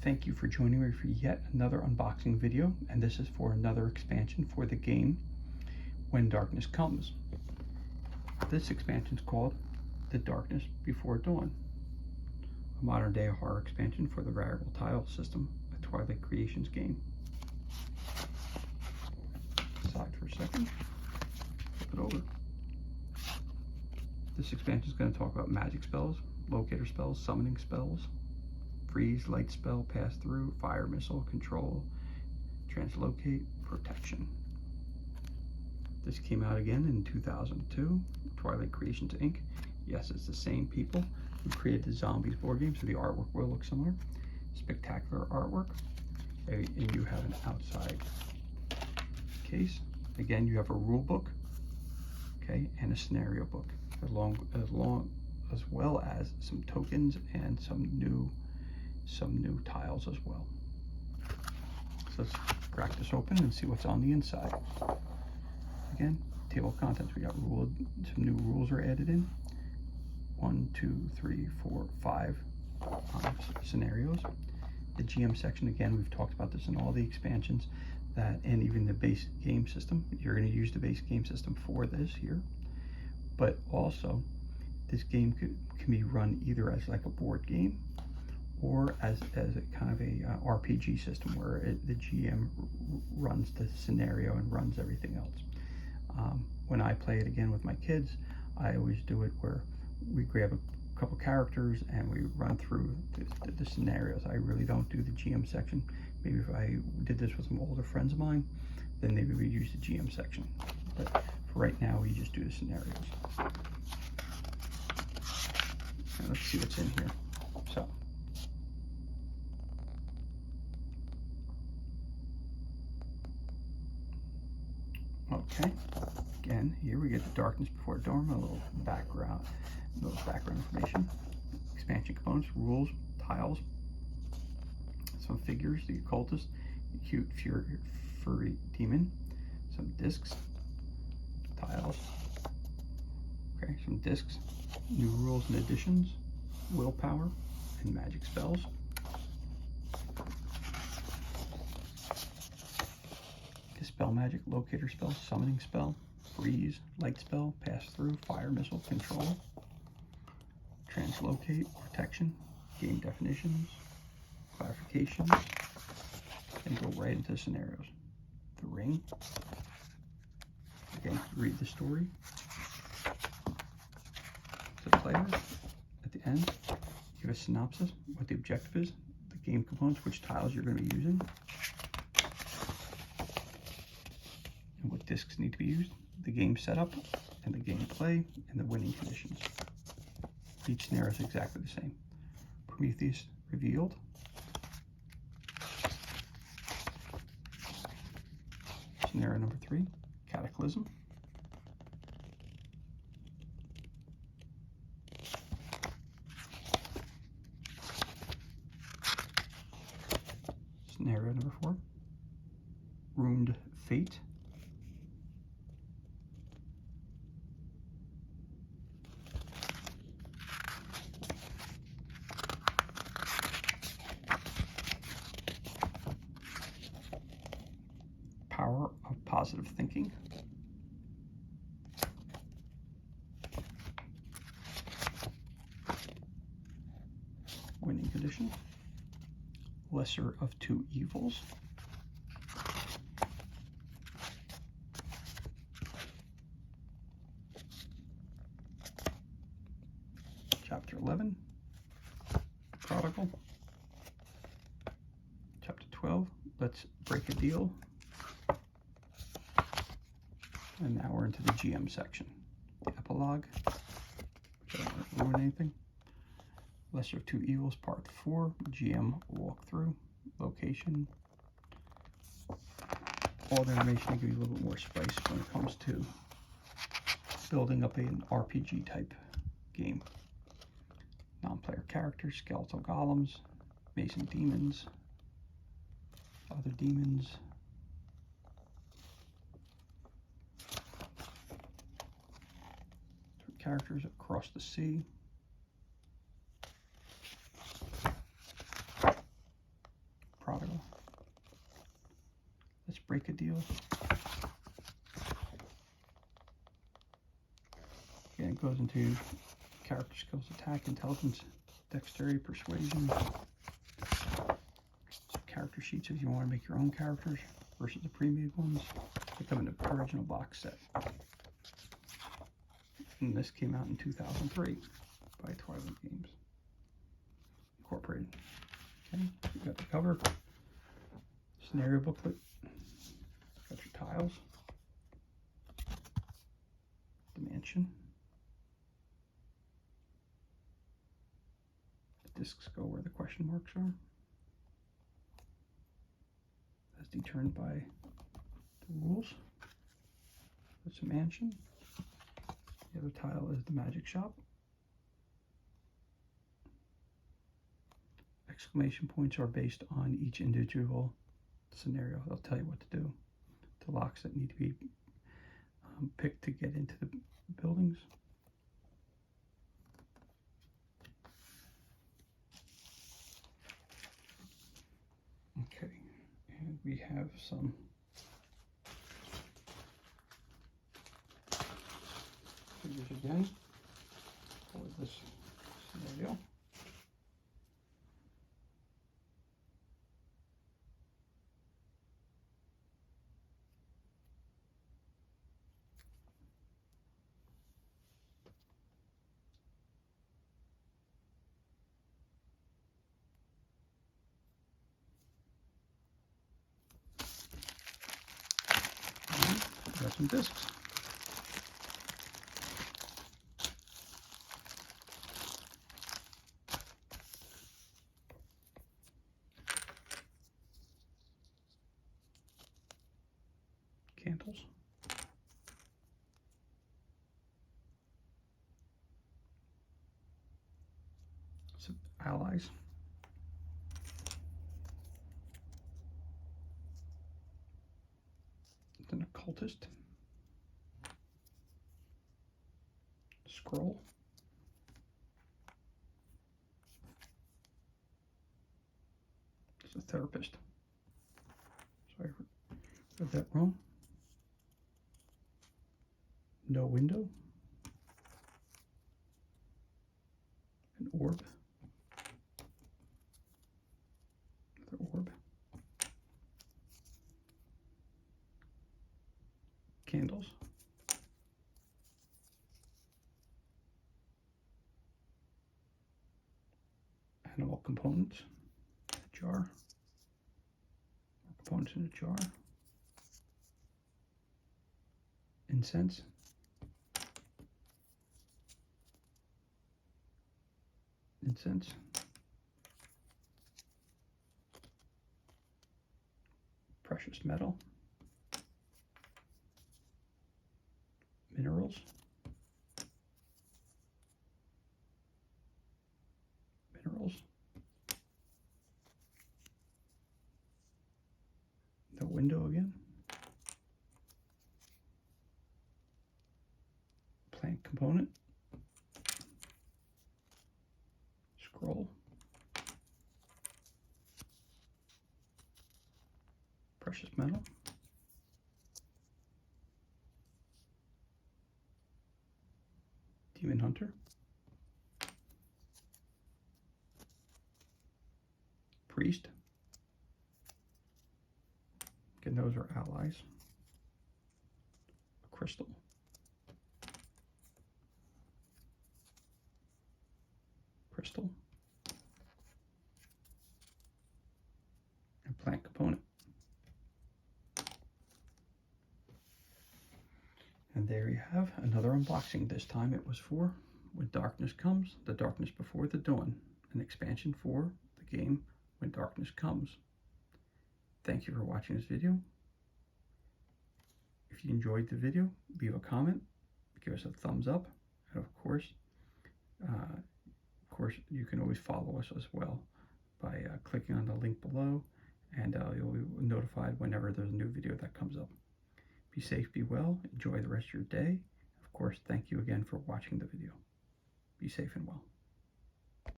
Thank you for joining me for yet another unboxing video, and this is for another expansion for the game When Darkness Comes. This expansion is called The Darkness Before Dawn, a modern day horror expansion for the variable tile system, a Twilight Creations game. Aside for a second, flip it over. This expansion is going to talk about magic spells, locator spells, summoning spells, freeze, light spell, pass through, fire, missile, control, translocate, protection. This came out again in 2002, Twilight Creations Inc. Yes, it's the same people who created the Zombies board game, so the artwork will look similar. Spectacular artwork, and you have an outside case. Again, you have a rule book, okay, and a scenario book, as well as some tokens and some new tiles as well. So let's crack this open and see what's on the inside. Again, table of contents. We got some new rules are added in. 1, 2, 3, 4, 5 scenarios. The GM section, again, we've talked about this in all the expansions, and even the base game system. You're going to use the base game system for this here, but also this game can be run either as like a board game or as a kind of a RPG system where the GM runs the scenario and runs everything else. When I play it again with my kids, I always do it where we grab a couple characters and we run through the scenarios. I really don't do the GM section. Maybe if I did this with some older friends of mine, then maybe we use the GM section. But for right now, we just do the scenarios. Now let's see what's in here. So, okay, again, here we get the Darkness Before Dawn, a little background information, expansion components, rules, tiles, some figures, the occultist, the cute furry demon, some discs, tiles, okay, some discs, new rules and additions, willpower, and magic spells. Dispel magic, locator spell, summoning spell, freeze, light spell, pass through, fire, missile, control, translocate, protection, game definitions, clarifications, and go right into scenarios. The ring, again, read the story. The player, at the end, give a synopsis, what the objective is, the game components, which tiles you're going to be using, and what discs need to be used, the game setup, and the gameplay, and the winning conditions. Each scenario is exactly the same. Prometheus revealed. Scenario number 3, Cataclysm. Scenario number 4, Ruined Fate. Power of Positive Thinking. Winning condition. Lesser of Two Evils. Chapter 11, Prodigal. Chapter 12, Let's Break a Deal. And now we're into the GM section. The epilogue, which I don't want to ruin anything. Lesser of Two Evils, Part 4, GM walkthrough, location. All the information to give you a little bit more spice when it comes to building up an RPG type game. Non-player characters, skeletal golems, mason demons, other demons. Characters across the sea. break a deal. Again, it goes into character skills, attack, intelligence, dexterity, persuasion. Some character sheets if you want to make your own characters versus the pre-made ones. They come in the original box set. And this came out in 2003 by Twilight Games Incorporated. Okay, you got the cover, scenario booklet, got your tiles, the mansion. The discs go where the question marks are. As determined by the rules. It's a mansion. The other tile is the magic shop. Exclamation points are based on each individual scenario. They'll tell you what to do. The locks that need to be picked to get into the buildings. Okay, and we have some figures again for this scenario. Got some discs. Candles. Some allies. An occultist. Scroll. It's a therapist. Sorry, I read that wrong. No window. An orb. Another orb. Candles. Animal components. A jar. More components in a jar. Incense. Incense. Precious metal. Minerals. Minerals. The window again. Plant component. Scroll. Precious metal. Demon Hunter. Priest. Again, those are allies. A crystal. Crystal. And plant component. And there you have another unboxing. This time it was for When Darkness Comes, The Darkness Before the Dawn, an expansion for the game When Darkness Comes. Thank you for watching this video. If you enjoyed the video, leave a comment, give us a thumbs up, and of course, you can always follow us as well by clicking on the link below, and you'll be notified whenever there's a new video that comes up. Be safe, be well, enjoy the rest of your day. Of course, thank you again for watching the video. Be safe and well.